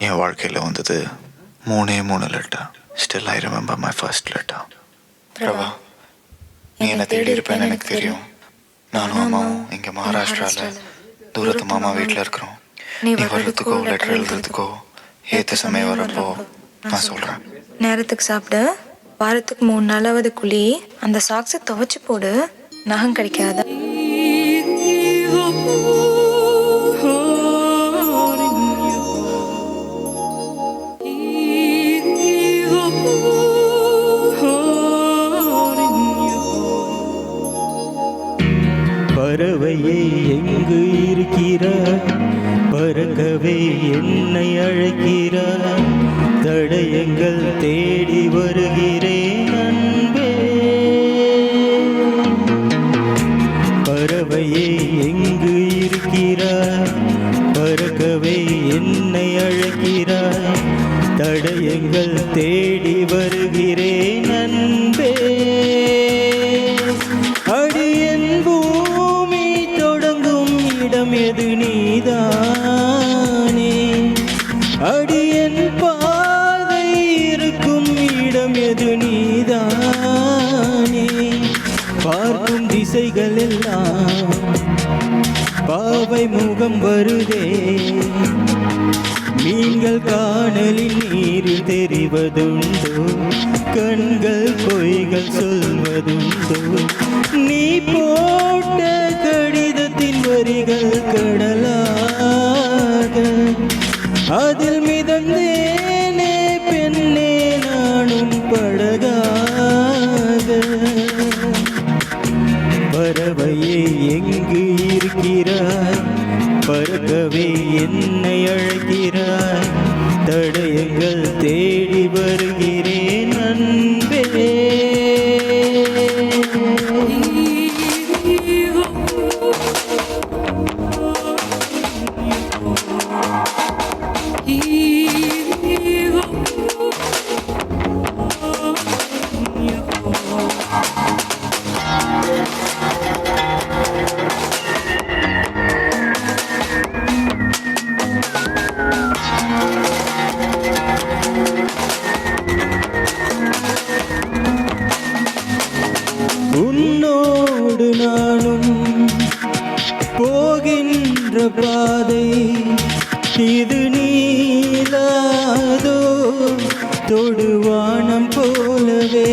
என் வாழ்க்கையில் வந்தது 3 letter. Still I remember my first letter. Prabha, நீ என்னை தேடி இருப்பேன்னு எனக்கு தெரியும். நானும் அம்மாவும் இங்கே மகாராஷ்டிராவில் தூரத்து மாமா வீட்டில் இருக்கிறோம். நீ வர்றதுக்கோ லெட்டர் எழுதுறதுக்கோ ஏற்ற சமயம் வரப்போ நான் சொல்கிறேன். நேரத்துக்கு சாப்பிடு. வாரத்துக்கு 3 நாளாவது குழி. அந்த சாக்ஸை துவைச்சு போடு. நகம் கிடைக்காத. பறவையே எங்கு இருக்கிறார், பறக்கவே என்னை அழைக்கிறார். தடயங்கள் தேடி வருகிறேன் அன்பே. பறவையே எங்கு இருக்கிறார், பறக்கவே என்னை அழைக்கிறார். தடயங்கள் தேடி வருகிறேன் அன்பே. அடியன் பூமி தொடங்கும் இடம் எது நீதானே. அடியன் பாதை இருக்கும் இடம் எது நீதானே. பார்க்கும் திசைகள் எல்லாம் பாவை முகம் வருதே. மீன்கள் காணலின் நீரில் தெரிவதுண்டோ, கண்கள் பொய்கள் சொல்வதுண்டோ. நீ போட்ட கடிதத்தின் வரிகள் கடலாக, அதில் மிதந்தேனே பெண்ணே நானும் படகாக. பறவையே எங்கு இருக்கிறாய், பறக்கவே என்னை அழைக்கிறாய். தடயங்கள் தேடி வருகிறேன் அன்பே. உன்னோடு நானும் போகின்ற பாதை இது நீலாதோ, தொடுவானம் போலவே.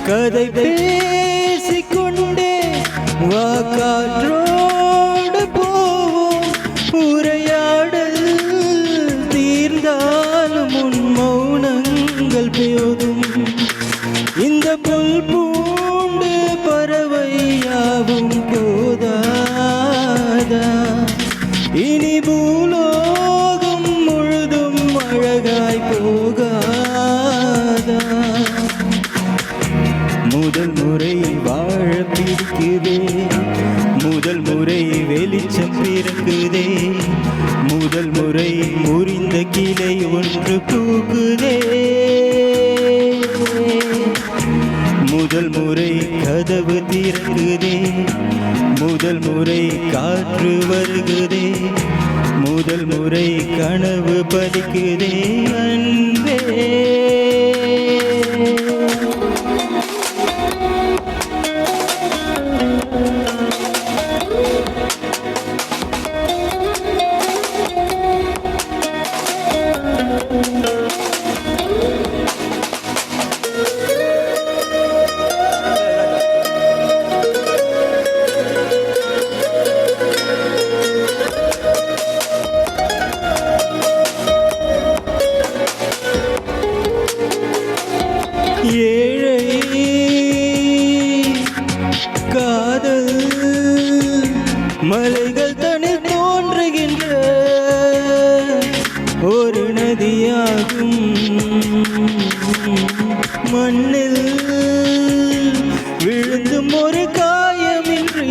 கதை பேசிக்கொண்டே வா காற்றோடு போவோம். உரையாடல் தீர்ந்தாலும் உன் மௌனங்கள் போதும். இந்த புல் பூண்டு பறவையாவும் போதாதா, இனி பூலோகம் முழுதும் அழகாய் போகாதா. முதல் முறை வாழ பிடிக்குதே, முதல் முறை வெளிச்சம் பிறக்குதே. முதல் முறை முறிந்த கிளை ஒன்று பூக்குதே. முதல் முறை கதவு திறக்குதே, முதல் முறை காற்று வருகுதே. முதல் முறை கனவு பதிக்குதே அன்பே. ஏழை காதல் மலைகள் தனில் தோன்றுகின்ற ஒரு நதியாகும். மண்ணில் விழுந்தும் ஒரு காயமின்றி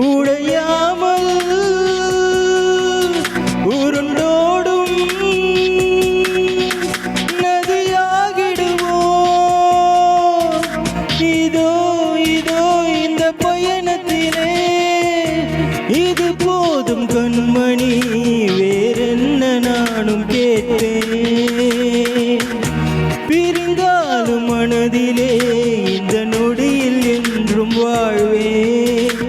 உடையாமல் உருண்டோடும் நதியாகிடுவோம். இதோ இதோ இந்த பயணத்திலே இது போதும் கண்மணி வேறென்ன நானும் கேட்பேன். பிரிந்தாலும் மனதிலே இந்த நொடியில் என்றும் வாழ்வேன்.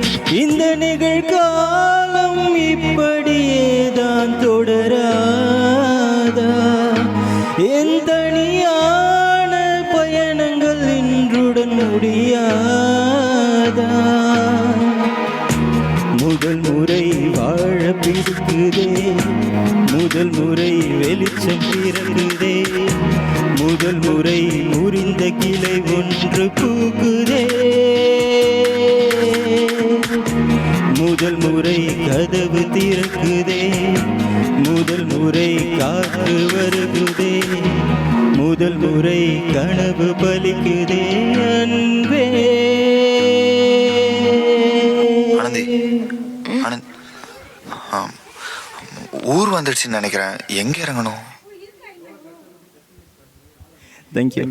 இந்த நிகழ்காலம் இப்படியேதான் தொடராதா? என் தனியான பயணங்கள் இன்றுடன் முடியாதா? முதல் முறை வாழ பிடிக்குதே, முதல் முறை வெளிச்சம் பிறகுதே, முதல் முறை முறிந்த கிளை ஒன்று பூக்குதே, முதல் முறை கதவு திறக்குதே, முதல் முறை காற்று வருகுதே, முதல் முறை கனவு பலிக்குதே அன்பே. ஆனந்தி, ஆனந்த், ஊர் வந்துடுச்சுன்னு நினைக்கிறேன். எங்க இறங்கணும்? தேங்க்யூ.